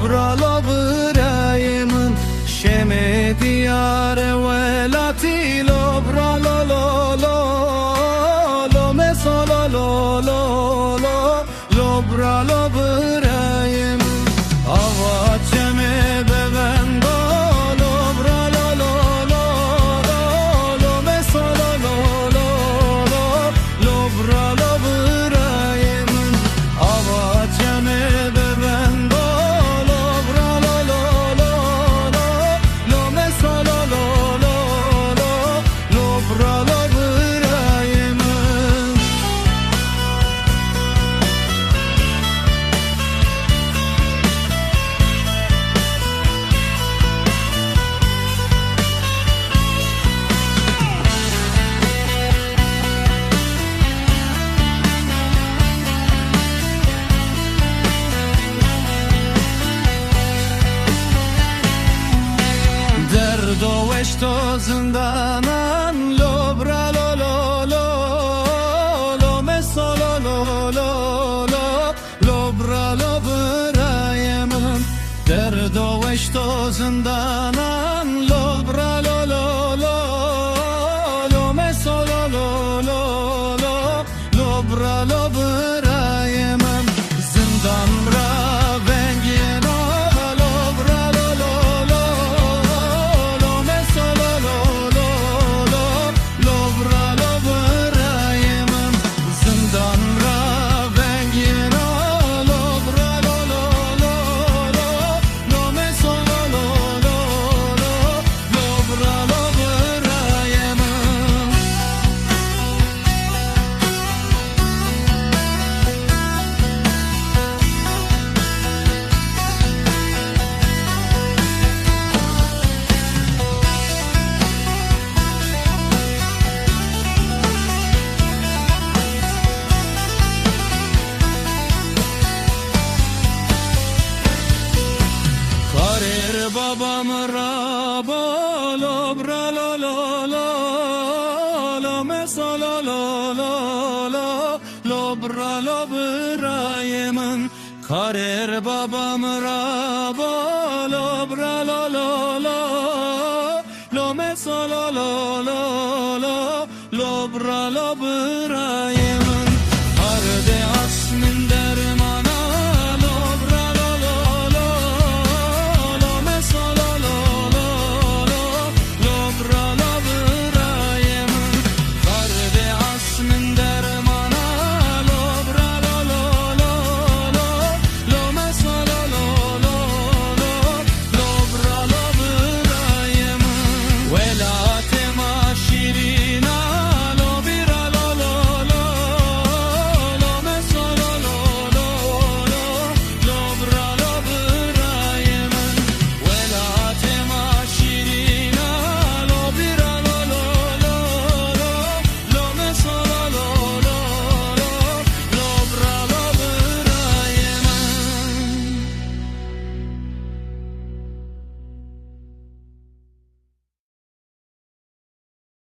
برالا برایمن شم دیار ولاتی لو برالا لو لو لو مثلا لو لو لو لو برالا برایمن آواتم ببند لو برالا لو لو لو مثلا لو لو لو لو برالا برایمن آواتم ببند تو زندانان لو برا لو لو لو لو مثلا لو لو لو لو برا لو برای من درد و عشق تو زندانان لو برا لو لو لو لو مثلا لو لو لو لو برا لو برای من زندان را بابام را بالو برا لا لا لا لا مثلا لا لا لا لا برا لا برای من کارر بابام را بالو برا لا لا لا لا مثلا لا لا لا لا برا لا